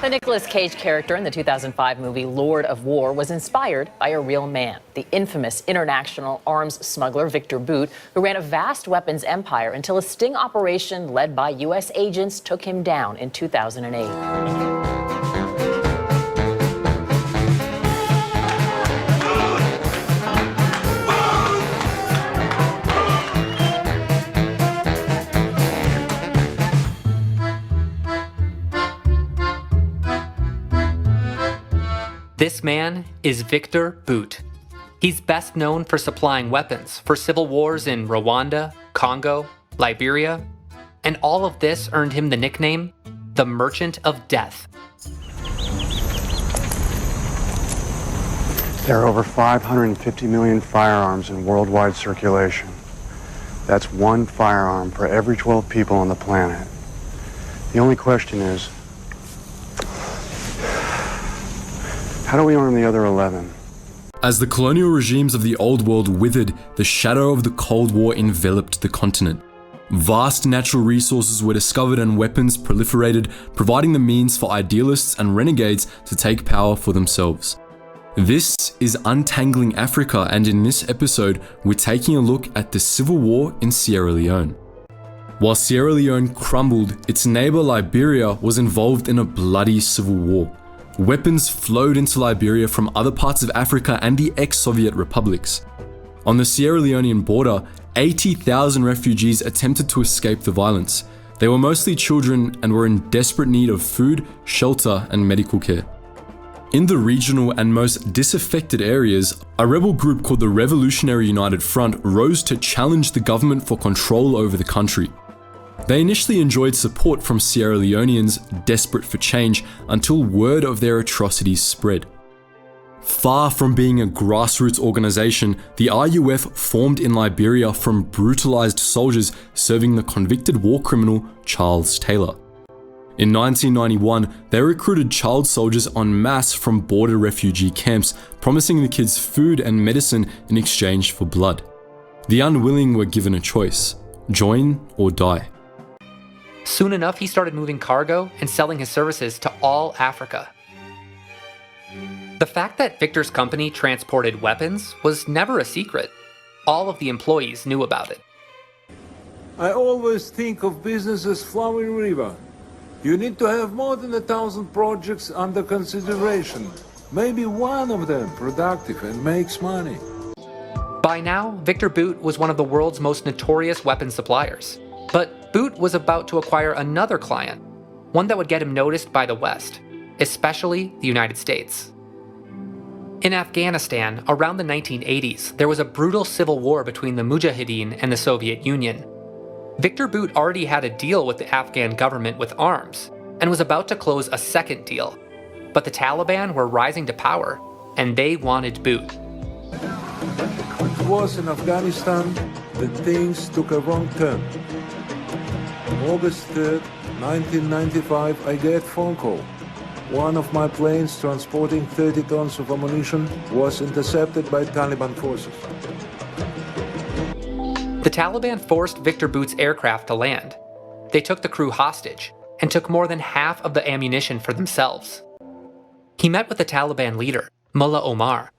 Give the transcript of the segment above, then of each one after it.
The Nicolas Cage character in the 2005 movie Lord of War was inspired by a real man, the infamous international arms smuggler Victor Bout, who ran a vast weapons empire until a sting operation led by U.S. agents took him down in 2008. This man is Victor Bout. He's best known for supplying weapons for civil wars in Rwanda, Congo, Liberia, and all of this earned him the nickname, the Merchant of Death. There are over 550 million firearms in worldwide circulation. That's one firearm for every 12 people on the planet. The only question is, how do we arm the other 11? As the colonial regimes of the Old World withered, the shadow of the Cold War enveloped the continent. Vast natural resources were discovered and weapons proliferated, providing the means for idealists and renegades to take power for themselves. This is Untangling Africa, and in this episode, we're taking a look at the civil war in Sierra Leone. While Sierra Leone crumbled, its neighbor Liberia was involved in a bloody civil war. Weapons flowed into Liberia from other parts of Africa and the ex-Soviet republics. On the Sierra Leonean border, 80,000 refugees attempted to escape the violence. They were mostly children and were in desperate need of food, shelter, and medical care. In the regional and most disaffected areas, a rebel group called the Revolutionary United Front rose to challenge the government for control over the country. They initially enjoyed support from Sierra Leoneans desperate for change until word of their atrocities spread. Far from being a grassroots organization, the RUF formed in Liberia from brutalized soldiers serving the convicted war criminal Charles Taylor. In 1991, they recruited child soldiers en masse from border refugee camps, promising the kids food and medicine in exchange for blood. The unwilling were given a choice: join or die. Soon enough, he started moving cargo and selling his services to all Africa. The fact that Victor's company transported weapons was never a secret. All of the employees knew about it. I always think of business as flowing river. You need to have more than 1,000 projects under consideration. Maybe one of them productive and makes money. By now, Victor Bout was one of the world's most notorious weapons suppliers. But Bout was about to acquire another client, one that would get him noticed by the West, especially the United States. In Afghanistan, around the 1980s, there was a brutal civil war between the Mujahideen and the Soviet Union. Victor Bout already had a deal with the Afghan government with arms, and was about to close a second deal. But the Taliban were rising to power, and they wanted Bout. It was in Afghanistan that things took a wrong turn. On August 3rd, 1995, I get a phone call. One of my planes transporting 30 tons of ammunition was intercepted by Taliban forces. The Taliban forced Victor Bout's aircraft to land. They took the crew hostage and took more than half of the ammunition for themselves. He met with the Taliban leader, Mullah Omar,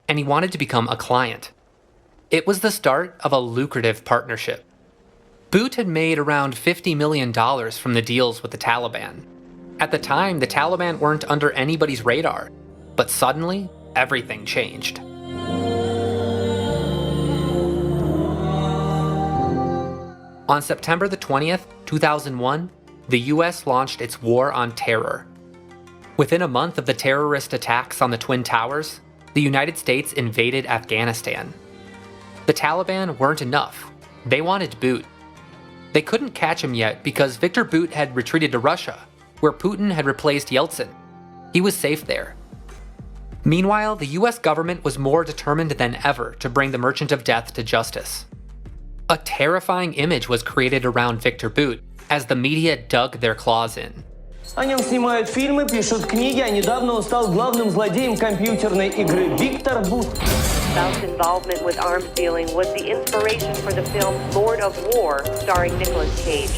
and he wanted to become a client. It was the start of a lucrative partnership. Bout had made around $50 million from the deals with the Taliban. At the time, the Taliban weren't under anybody's radar, but suddenly, everything changed. On September the 20th, 2001, the US launched its War on Terror. Within a month of the terrorist attacks on the Twin Towers, the United States invaded Afghanistan. The Taliban weren't enough. They wanted Bout. They couldn't catch him yet because Victor Bout had retreated to Russia, where Putin had replaced Yeltsin. He was safe there. Meanwhile, the US government was more determined than ever to bring the Merchant of Death to justice. A terrifying image was created around Victor Bout as the media dug their claws in. О нем снимают фильмы, пишут книги, а недавно он стал главным злодеем компьютерной игры Виктор Бут. Bout's involvement with arms dealing was the inspiration for the film Lord of War, starring Nicolas Cage.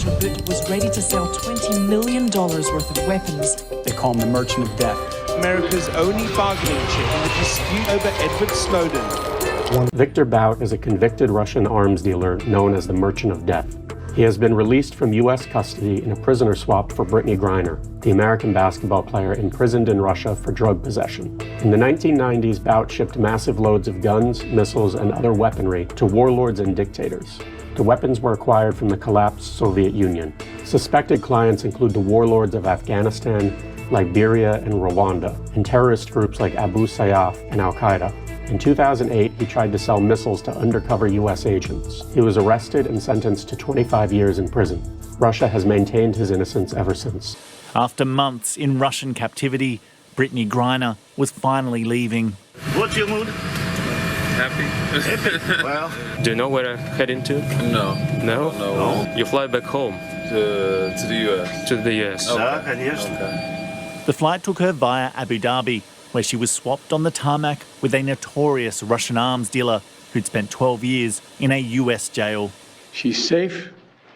Victor Boot was ready to sell $20 million worth of weapons. They call him the Merchant of Death. America's only bargaining chip in the dispute over Edward Snowden. Victor Bout is a convicted Russian arms dealer known as the Merchant of Death. He has been released from U.S. custody in a prisoner swap for Brittany Griner, the American basketball player imprisoned in Russia for drug possession. In the 1990s, Bout shipped massive loads of guns, missiles, and other weaponry to warlords and dictators. The weapons were acquired from the collapsed Soviet Union. Suspected clients include the warlords of Afghanistan, Liberia, and Rwanda, and terrorist groups like Abu Sayyaf and Al-Qaeda. In 2008, he tried to sell missiles to undercover U.S. agents. He was arrested and sentenced to 25 years in prison. Russia has maintained his innocence ever since. After months in Russian captivity, Brittany Griner was finally leaving. What's your mood? Happy. Happy. Well, do you know where I'm heading to? No. No? No. You fly back home? To the U.S. To the U.S. Okay. The flight took her via Abu Dhabi, where she was swapped on the tarmac with a notorious Russian arms dealer who'd spent 12 years in a US jail. She's safe.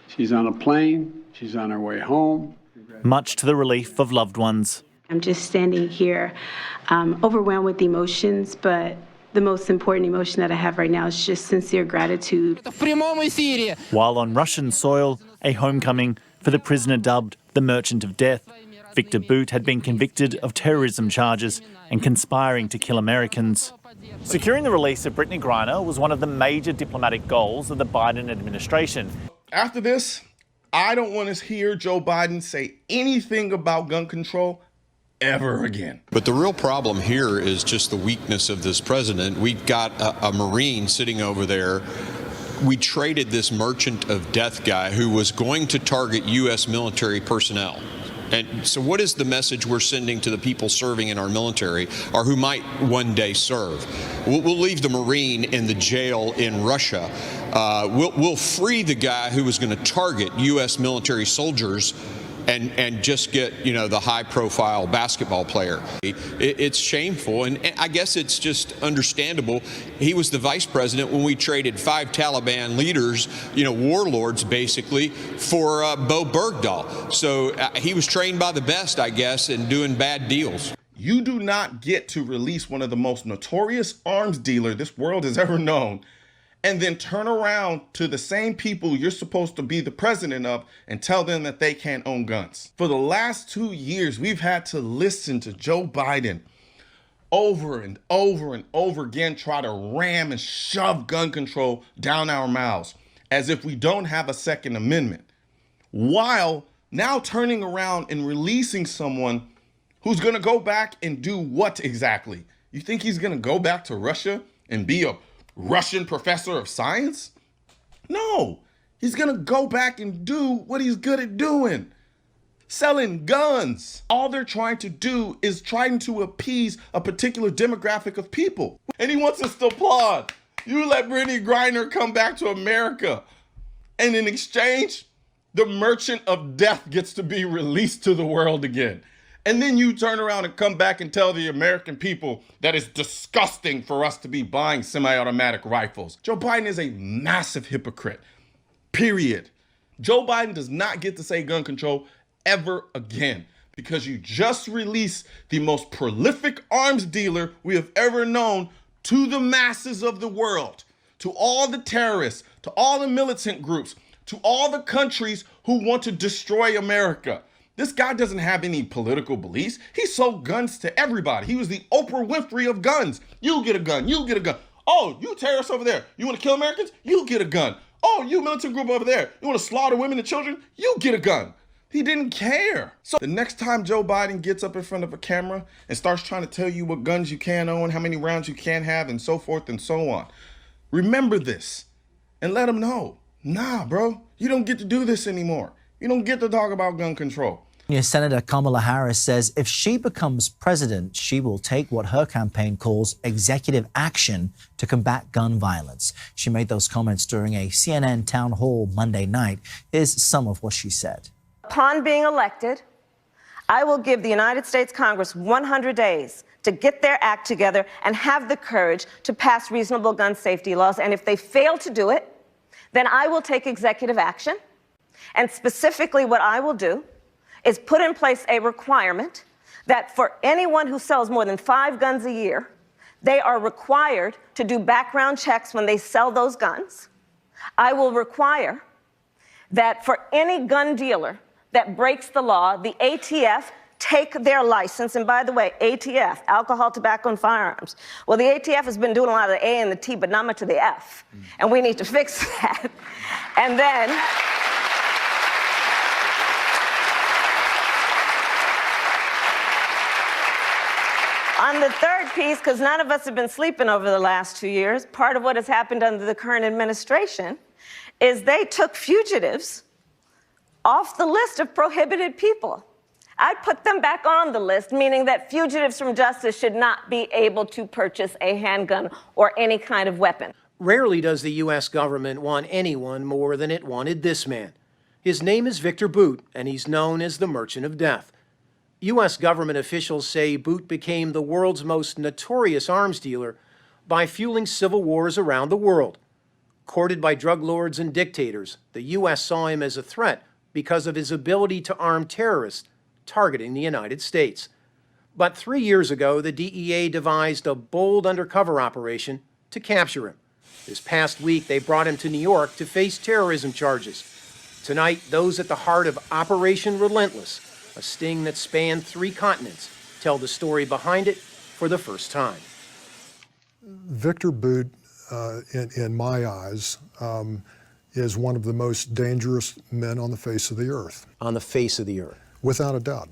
She's on a plane. She's on her way home. Much to the relief of loved ones. I'm just standing here, overwhelmed with emotions, but the most important emotion that I have right now is just sincere gratitude. While on Russian soil, a homecoming for the prisoner dubbed the Merchant of Death. Victor Boot had been convicted of terrorism charges and conspiring to kill Americans. Securing the release of Brittany Griner was one of the major diplomatic goals of the Biden administration. After this, I don't want to hear Joe Biden say anything about gun control ever again. But the real problem here is just the weakness of this president. We've got a Marine sitting over there. We traded this Merchant of Death guy who was going to target U.S. military personnel. And so what is the message we're sending to the people serving in our military or who might one day serve? We'll leave the Marine in the jail in Russia. We'll free the guy who was going to target U.S. military soldiers and just get, the high-profile basketball player. It's shameful, and I guess it's just understandable. He was the vice president when we traded 5 Taliban leaders, warlords basically, for Bo Bergdahl. So he was trained by the best, I guess, in doing bad deals. You do not get to release one of the most notorious arms dealer this world has ever known and then turn around to the same people you're supposed to be the president of and tell them that they can't own guns. For the last 2 years, we've had to listen to Joe Biden over and over and over again try to ram and shove gun control down our mouths as if we don't have a Second Amendment, while now turning around and releasing someone who's gonna go back and do what exactly? You think he's gonna go back to Russia and be a Russian professor of science? No, he's gonna go back and do what he's good at doing, selling guns. All they're trying to do is trying to appease a particular demographic of people. And he wants us to applaud. You let Brittany Griner come back to America, and in exchange, the Merchant of Death gets to be released to the world again. And then you turn around and come back and tell the American people that it's disgusting for us to be buying semi-automatic rifles. Joe Biden is a massive hypocrite, period. Joe Biden does not get to say gun control ever again because you just released the most prolific arms dealer we have ever known to the masses of the world, to all the terrorists, to all the militant groups, to all the countries who want to destroy America. This guy doesn't have any political beliefs. He sold guns to everybody. He was the Oprah Winfrey of guns. You get a gun, you get a gun. Oh, you terrorists over there, you want to kill Americans? You get a gun. Oh, you militant group over there, you want to slaughter women and children? You get a gun. He didn't care. So the next time Joe Biden gets up in front of a camera and starts trying to tell you what guns you can own, how many rounds you can have, and so forth and so on, remember this and let him know, nah, bro, you don't get to do this anymore. You don't get to talk about gun control. Senator Kamala Harris says if she becomes president, she will take what her campaign calls executive action to combat gun violence. She made those comments during a CNN town hall Monday night. Here's some of what she said. Upon being elected, I will give the United States Congress 100 days to get their act together and have the courage to pass reasonable gun safety laws. And if they fail to do it, then I will take executive action. And specifically what I will do is put in place a requirement that for anyone who sells more than 5 guns a year, they are required to do background checks when they sell those guns. I will require that for any gun dealer that breaks the law, the ATF take their license. And by the way, ATF, alcohol, tobacco, and firearms. Well, the ATF has been doing a lot of the A and the T, but not much of the F. And we need to fix that. And then on the third piece, because none of us have been sleeping over the last 2 years, part of what has happened under the current administration is they took fugitives off the list of prohibited people. I'd put them back on the list, meaning that fugitives from justice should not be able to purchase a handgun or any kind of weapon. Rarely does the U.S. government want anyone more than it wanted this man. His name is Victor Boot, and he's known as the Merchant of Death. U.S. government officials say Boot became the world's most notorious arms dealer by fueling civil wars around the world. Courted by drug lords and dictators, the U.S. saw him as a threat because of his ability to arm terrorists targeting the United States. But 3 years ago, the DEA devised a bold undercover operation to capture him. This past week, they brought him to New York to face terrorism charges. Tonight, those at the heart of Operation Relentless, a sting that spanned 3 continents, tell the story behind it for the first time. Victor Boot, in my eyes, is one of the most dangerous men on the face of the earth. On the face of the earth. Without a doubt.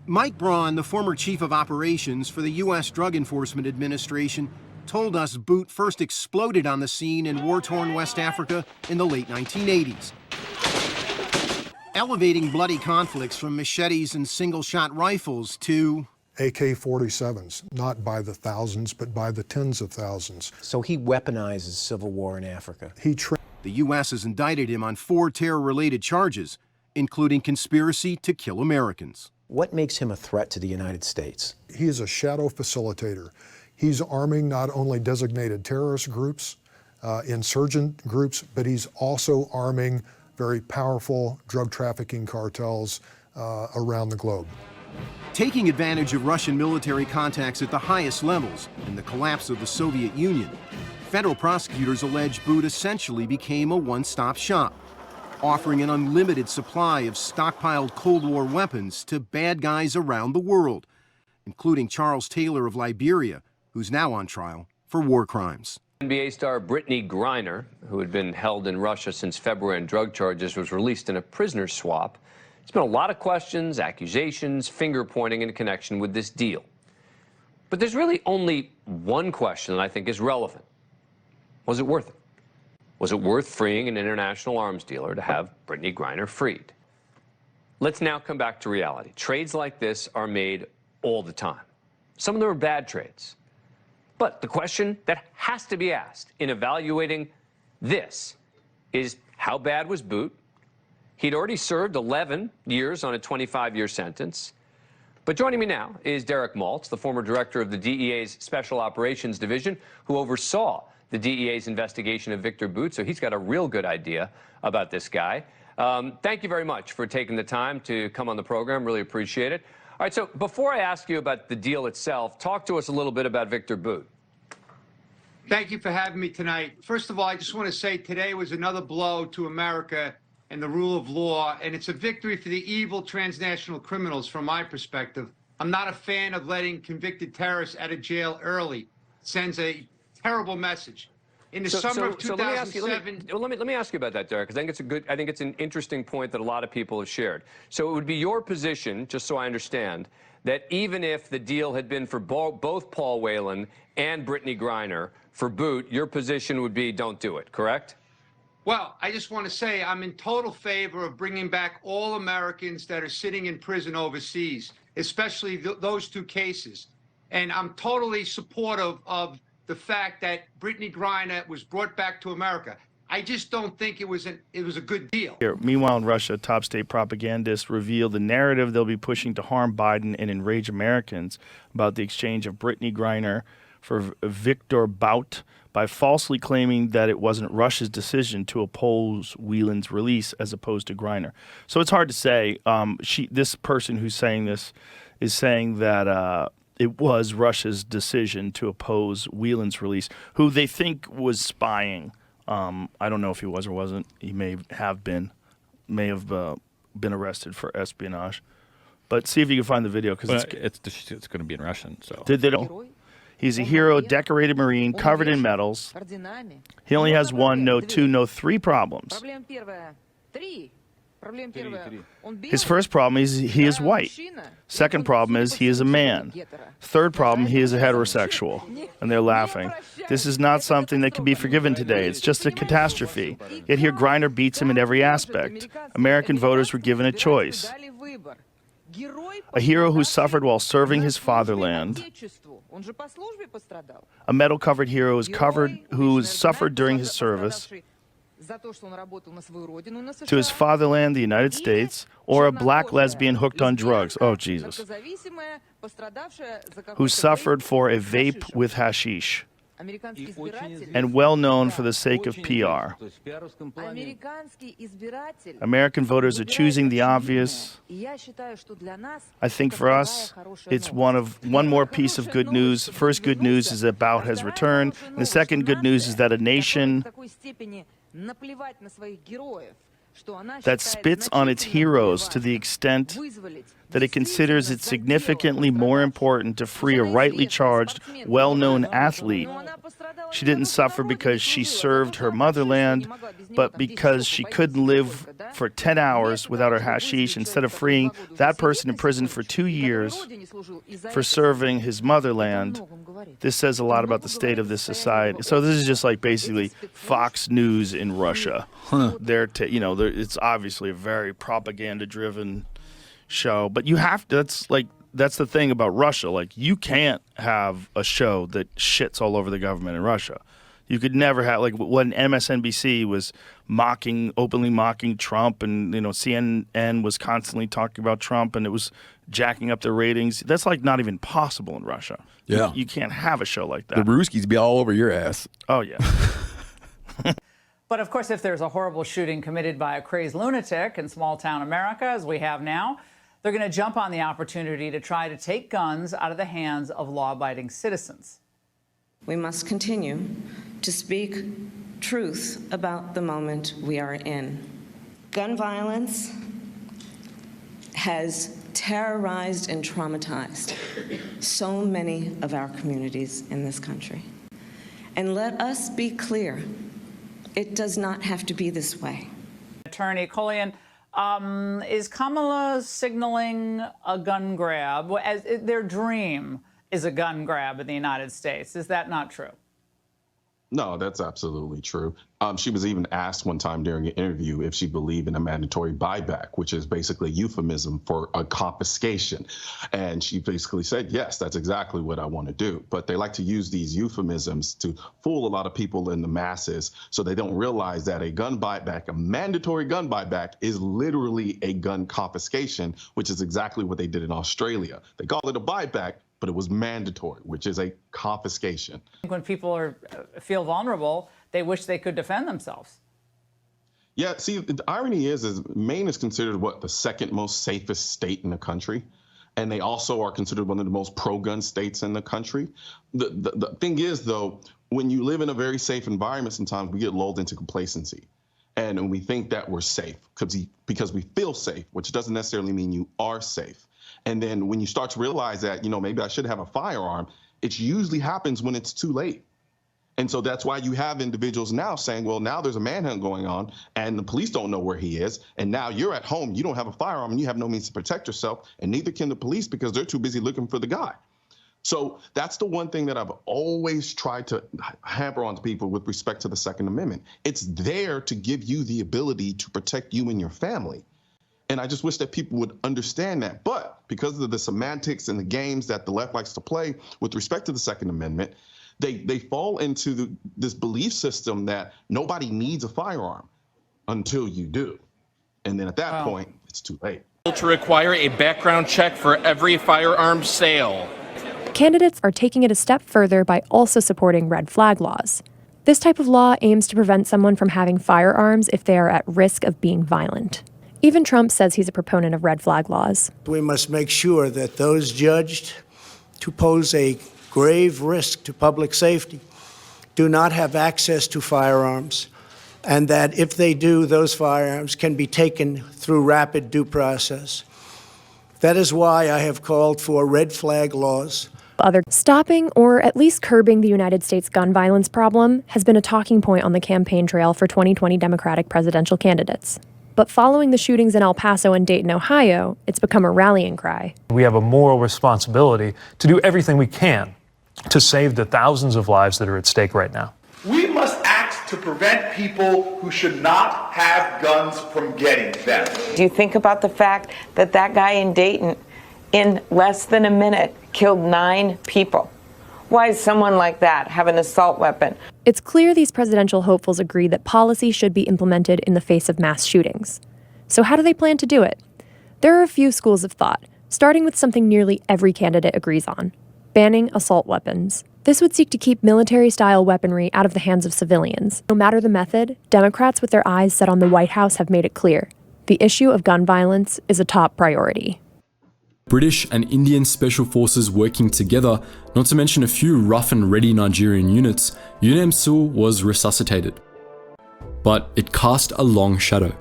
Mike Braun, the former chief of operations for the U.S. Drug Enforcement Administration, told us Boot first exploded on the scene in war-torn West Africa in the late 1980s. Elevating bloody conflicts from machetes and single-shot rifles to AK-47s, not by the thousands, but by the tens of thousands. So he weaponizes civil war in Africa. The U.S. has indicted him on 4 terror-related charges, including conspiracy to kill Americans. What makes him a threat to the United States? He is a shadow facilitator. He's arming not only designated terrorist groups, insurgent groups, but he's also arming very powerful drug trafficking cartels around the globe. Taking advantage of Russian military contacts at the highest levels and the collapse of the Soviet Union, federal prosecutors allege Boot essentially became a one-stop shop, offering an unlimited supply of stockpiled Cold War weapons to bad guys around the world, including Charles Taylor of Liberia, who's now on trial for war crimes. NBA star Brittany Griner, who had been held in Russia since February on drug charges, was released in a prisoner swap. There's been a lot of questions, accusations, finger-pointing in connection with this deal. But there's really only one question that I think is relevant. Was it worth it? Was it worth freeing an international arms dealer to have Brittany Griner freed? Let's now come back to reality. Trades like this are made all the time. Some of them are bad trades. But the question that has to be asked in evaluating this is, how bad was Boot? He'd already served 11 years on a 25-year sentence. But joining me now is Derek Maltz, the former director of the DEA's Special Operations Division, who oversaw the DEA's investigation of Victor Boot, so he's got a real good idea about this guy. Thank you very much for taking the time to come on the program. Really appreciate it. All right, so before I ask you about the deal itself, talk to us a little bit about Victor Boot. Thank you for having me tonight. First of all, I just want to say today was another blow to America and the rule of law, and it's a victory for the evil transnational criminals from my perspective. I'm not a fan of letting convicted terrorists out of jail early. It sends a terrible message. In the summer of 2007... Let me ask you about that, Derek, because I think it's an interesting point that a lot of people have shared. So it would be your position, just so I understand, that even if the deal had been for both Paul Whelan and Brittany Griner, for Boot, your position would be don't do it, correct? Well, I just want to say I'm in total favor of bringing back all Americans that are sitting in prison overseas, especially those 2 cases. And I'm totally supportive of the fact that Brittany Griner was brought back to America. I just don't think it was a good deal. Meanwhile, in Russia, top state propagandists reveal the narrative they'll be pushing to harm Biden and enrage Americans about the exchange of Brittany Griner for Viktor Bout by falsely claiming that it wasn't Russia's decision to oppose Whelan's release as opposed to Griner. So it's hard to say. This person who's saying this is saying that it was Russia's decision to oppose Whelan's release, who they think was spying. I don't know if he was or wasn't. He may have been arrested for espionage. But see if you can find the video, because it's going to be in Russian. So they don't. He's a hero, decorated Marine, covered in medals. He only has one, no two, no three problems. His first problem is he is white. Second problem is he is a man. Third problem, he is a heterosexual. And they're laughing. This is not something that can be forgiven today. It's just a catastrophe. Yet here Griner beats him in every aspect. American voters were given a choice. A hero who suffered while serving his fatherland. A medal-covered hero who suffered during his service to his fatherland, the United States, or a black lesbian hooked on drugs. Oh, Jesus. Who suffered for a vape with hashish. And well known for the sake of PR. American voters are choosing the obvious. I think for us, it's one more piece of good news. First good news is that Bout has returned. And the second good news is that a nation that spits on its heroes to the extent that it considers it significantly more important to free a rightly charged, well-known athlete. She didn't suffer because she served her motherland, but because she couldn't live for 10 hours without her hashish, instead of freeing that person in prison for 2 years for serving his motherland. This says a lot about the state of this society. So this is just like basically Fox News in Russia. It's obviously a very propaganda-driven show, but you have to, that's the thing about Russia. Like, you can't have a show that shits all over the government in Russia. You could never have, like, when MSNBC was openly mocking Trump, and CNN was constantly talking about Trump, and it was jacking up the ratings. That's like not even possible in Russia. Yeah, you can't have a show like that. The Ruskies be all over your ass. Oh yeah. But of course, if there's a horrible shooting committed by a crazed lunatic in small-town America, as we have now, they're going to jump on the opportunity to try to take guns out of the hands of law-abiding citizens. We must continue to speak truth about the moment we are in. Gun violence has terrorized and traumatized so many of our communities in this country. And let us be clear, it does not have to be this way. Attorney Colian, is Kamala signaling a gun grab? As their dream is a gun grab in the United States. Is that not true? No, that's absolutely true. She was even asked one time during an interview if she believed in a mandatory buyback, which is basically a euphemism for a confiscation. And she basically said, yes, that's exactly what I want to do. But they like to use these euphemisms to fool a lot of people in the masses, so they don't realize that a gun buyback, a mandatory gun buyback, is literally a gun confiscation, which is exactly what they did in Australia. They call it a buyback, but it was mandatory, which is a confiscation. When people feel vulnerable, they wish they could defend themselves. Yeah, see, the irony is Maine is considered, the second most safest state in the country. And they also are considered one of the most pro-gun states in the country. The thing is, though, when you live in a very safe environment, sometimes we get lulled into complacency. And we think that we're safe because we feel safe, which doesn't necessarily mean you are safe. And then when you start to realize that, maybe I should have a firearm, it usually happens when it's too late. And so that's why you have individuals now saying, well, now there's a manhunt going on and the police don't know where he is. And now you're at home, you don't have a firearm and you have no means to protect yourself, and neither can the police because they're too busy looking for the guy. So that's the one thing that I've always tried to hamper on to people with respect to the Second Amendment. It's there to give you the ability to protect you and your family. And I just wish that people would understand that. But because of the semantics and the games that the left likes to play with respect to the Second Amendment, they fall into this belief system that nobody needs a firearm until you do. And then at that point, it's too late. To require a background check for every firearm sale. candidates are taking it a step further by also supporting red flag laws. This type of law aims to prevent someone from having firearms if they are at risk of being violent. Even Trump says he's a proponent of red flag laws. We must make sure that those judged to pose a grave risk to public safety do not have access to firearms, and that if they do, those firearms can be taken through rapid due process. That is why I have called for red flag laws. Stopping or at least curbing the United States gun violence problem has been a talking point on the campaign trail for 2020 Democratic presidential candidates. But following the shootings in El Paso and Dayton, Ohio, it's become a rallying cry. We have a moral responsibility to do everything we can to save the thousands of lives that are at stake right now. We must act to prevent people who should not have guns from getting them. Do you think about the fact that that guy in Dayton, in less than a minute, killed 9 people? Why does someone like that have an assault weapon? It's clear these presidential hopefuls agree that policy should be implemented in the face of mass shootings. So how do they plan to do it? There are a few schools of thought, starting with something nearly every candidate agrees on: banning assault weapons. This would seek to keep military-style weaponry out of the hands of civilians. No matter the method, Democrats with their eyes set on the White House have made it clear: the issue of gun violence is a top priority. British and Indian special forces working together, not to mention a few rough and ready Nigerian units, UNAMSU was resuscitated. But it cast a long shadow.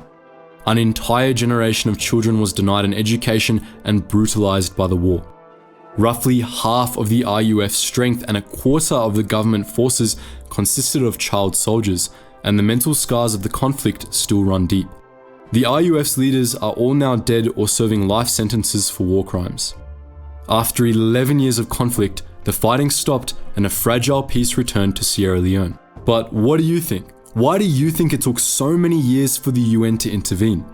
An entire generation of children was denied an education and brutalized by the war. Roughly half of the RUF's strength and a quarter of the government forces consisted of child soldiers, and the mental scars of the conflict still run deep. The RUF's leaders are all now dead or serving life sentences for war crimes. After 11 years of conflict, the fighting stopped and a fragile peace returned to Sierra Leone. But what do you think? Why do you think it took so many years for the UN to intervene?